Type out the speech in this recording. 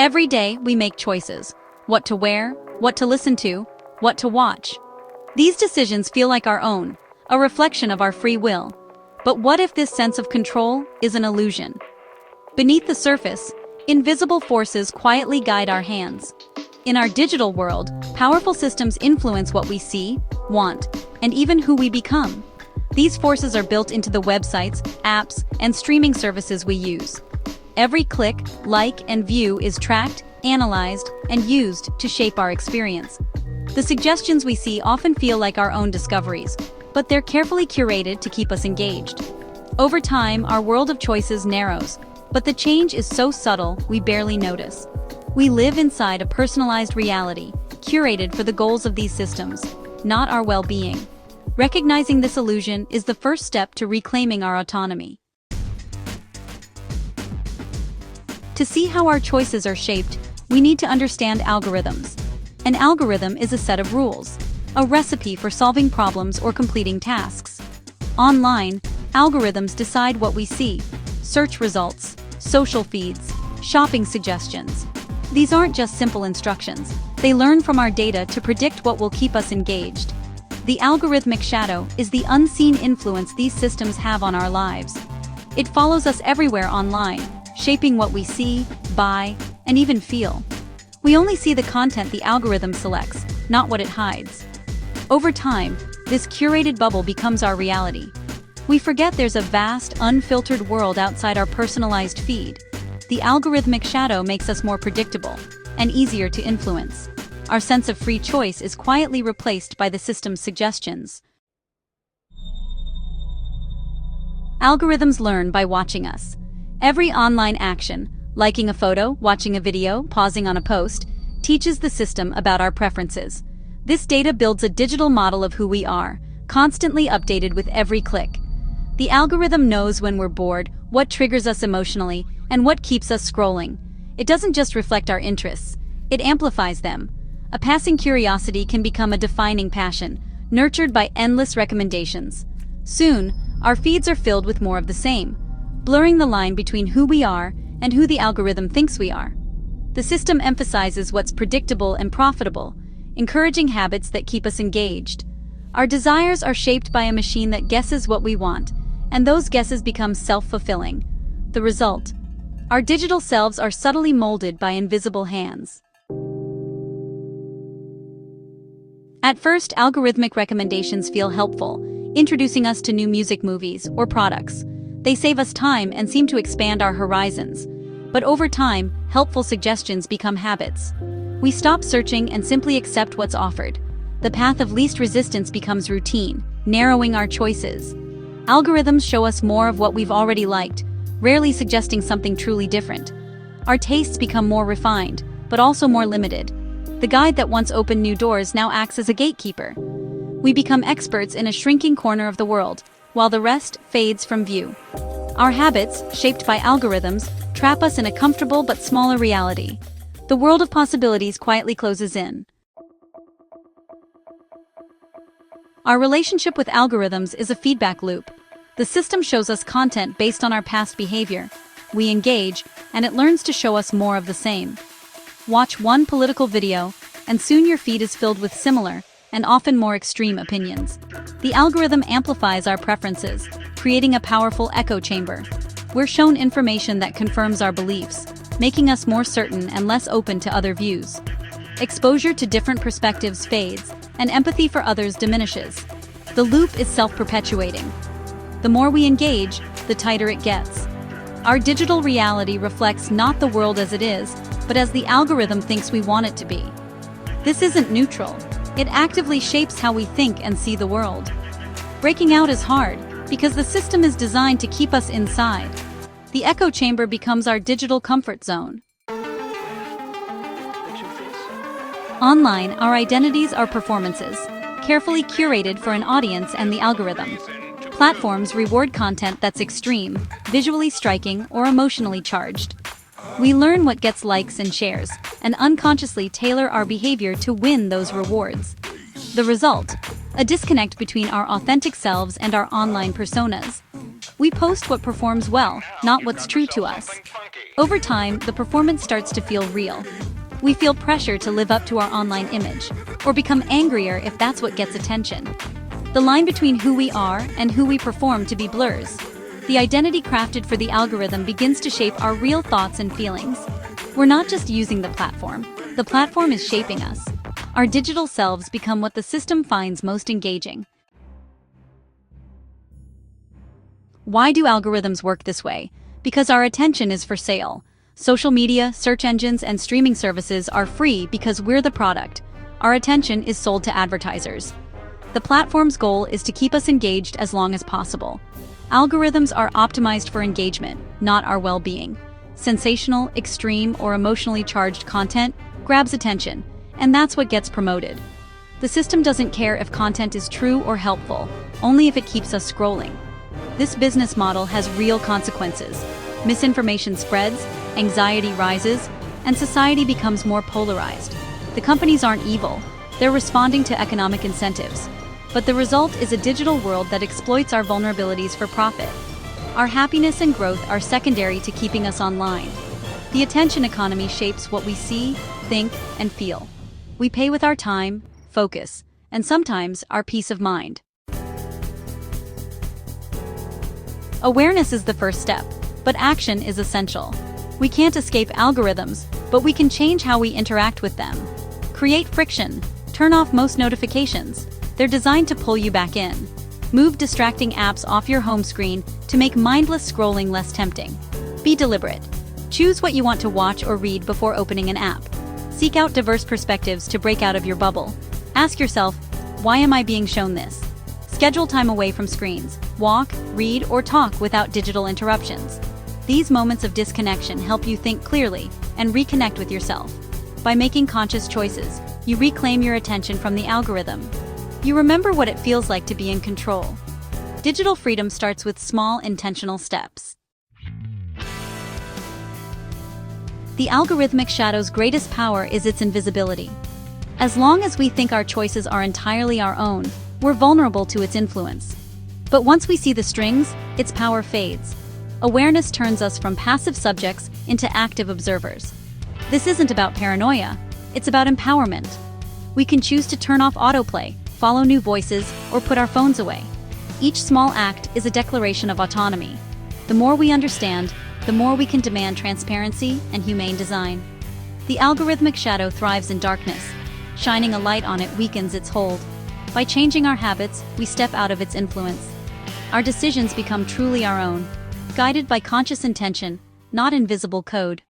Every day, we make choices. What to wear, what to listen to, what to watch. These decisions feel like our own, a reflection of our free will. But what if this sense of control is an illusion? Beneath the surface, invisible forces quietly guide our hands. In our digital world, powerful systems influence what we see, want, and even who we become. These forces are built into the websites, apps, and streaming services we use. Every click, like, and view is tracked, analyzed, and used to shape our experience. The suggestions we see often feel like our own discoveries, but they're carefully curated to keep us engaged. Over time, our world of choices narrows, but the change is so subtle we barely notice. We live inside a personalized reality, curated for the goals of these systems, not our well-being. Recognizing this illusion is the first step to reclaiming our autonomy. To see how our choices are shaped, we need to understand algorithms. An algorithm is a set of rules, a recipe for solving problems or completing tasks. Online, algorithms decide what we see: search results, social feeds, shopping suggestions. These aren't just simple instructions. They learn from our data to predict what will keep us engaged. The algorithmic shadow is the unseen influence these systems have on our lives. It follows us everywhere online, shaping what we see, buy, and even feel. We only see the content the algorithm selects, not what it hides. Over time, this curated bubble becomes our reality. We forget there's a vast, unfiltered world outside our personalized feed. The algorithmic shadow makes us more predictable and easier to influence. Our sense of free choice is quietly replaced by the system's suggestions. Algorithms learn by watching us. Every online action, liking a photo, watching a video, pausing on a post, teaches the system about our preferences. This data builds a digital model of who we are, constantly updated with every click. The algorithm knows when we're bored, what triggers us emotionally, and what keeps us scrolling. It doesn't just reflect our interests, it amplifies them. A passing curiosity can become a defining passion, nurtured by endless recommendations. Soon, our feeds are filled with more of the same, blurring the line between who we are and who the algorithm thinks we are. The system emphasizes what's predictable and profitable, encouraging habits that keep us engaged. Our desires are shaped by a machine that guesses what we want, and those guesses become self-fulfilling. The result: our digital selves are subtly molded by invisible hands. At first, algorithmic recommendations feel helpful, introducing us to new music, movies, or products. They save us time and seem to expand our horizons. But over time, helpful suggestions become habits. We stop searching and simply accept what's offered. The path of least resistance becomes routine, narrowing our choices. Algorithms show us more of what we've already liked, rarely suggesting something truly different. Our tastes become more refined, but also more limited. The guide that once opened new doors now acts as a gatekeeper. We become experts in a shrinking corner of the world, while the rest fades from view. Our habits, shaped by algorithms, trap us in a comfortable but smaller reality. The world of possibilities quietly closes in. Our relationship with algorithms is a feedback loop. The system shows us content based on our past behavior. We engage, and it learns to show us more of the same. Watch one political video, and soon your feed is filled with similar, and often more extreme opinions. The algorithm amplifies our preferences, creating a powerful echo chamber. We're shown information that confirms our beliefs, making us more certain and less open to other views. Exposure to different perspectives fades, and empathy for others diminishes. The loop is self-perpetuating. The more we engage, the tighter it gets. Our digital reality reflects not the world as it is, but as the algorithm thinks we want it to be. This isn't neutral. It actively shapes how we think and see the world. Breaking out is hard, because the system is designed to keep us inside. The echo chamber becomes our digital comfort zone. Online, our identities are performances, carefully curated for an audience and the algorithm. Platforms reward content that's extreme, visually striking, or emotionally charged. We learn what gets likes and shares, and unconsciously tailor our behavior to win those rewards. The result: a disconnect between our authentic selves and our online personas. We post what performs well, not what's true to us. Over time, the performance starts to feel real. We feel pressure to live up to our online image, or become angrier if that's what gets attention. The line between who we are and who we perform to be blurs. The identity crafted for the algorithm begins to shape our real thoughts and feelings. We're not just using the platform is shaping us. Our digital selves become what the system finds most engaging. Why do algorithms work this way? Because our attention is for sale. Social media, search engines, and streaming services are free because we're the product. Our attention is sold to advertisers. The platform's goal is to keep us engaged as long as possible. Algorithms are optimized for engagement, not our well-being. Sensational, extreme, or emotionally charged content grabs attention, and that's what gets promoted. The system doesn't care if content is true or helpful, only if it keeps us scrolling. This business model has real consequences. Misinformation spreads, anxiety rises, and society becomes more polarized. The companies aren't evil, they're responding to economic incentives. But the result is a digital world that exploits our vulnerabilities for profit. Our happiness and growth are secondary to keeping us online. The attention economy shapes what we see, think, and feel. We pay with our time, focus, and sometimes our peace of mind. Awareness is the first step, but action is essential. We can't escape algorithms, but we can change how we interact with them. Create friction. Turn off most notifications. They're designed to pull you back in. Move distracting apps off your home screen to make mindless scrolling less tempting. Be deliberate. Choose what you want to watch or read before opening an app. Seek out diverse perspectives to break out of your bubble. Ask yourself, why am I being shown this? Schedule time away from screens. Walk, read, or talk without digital interruptions. These moments of disconnection help you think clearly and reconnect with yourself. By making conscious choices, you reclaim your attention from the algorithm. You remember what it feels like to be in control. Digital freedom starts with small, intentional steps. The algorithmic shadow's greatest power is its invisibility. As long as we think our choices are entirely our own, we're vulnerable to its influence. But once we see the strings, its power fades. Awareness turns us from passive subjects into active observers. This isn't about paranoia, it's about empowerment. We can choose to turn off autoplay, follow new voices, or put our phones away. Each small act is a declaration of autonomy. The more we understand, the more we can demand transparency and humane design. The algorithmic shadow thrives in darkness. Shining a light on it weakens its hold. By changing our habits, we step out of its influence. Our decisions become truly our own, guided by conscious intention, not invisible code.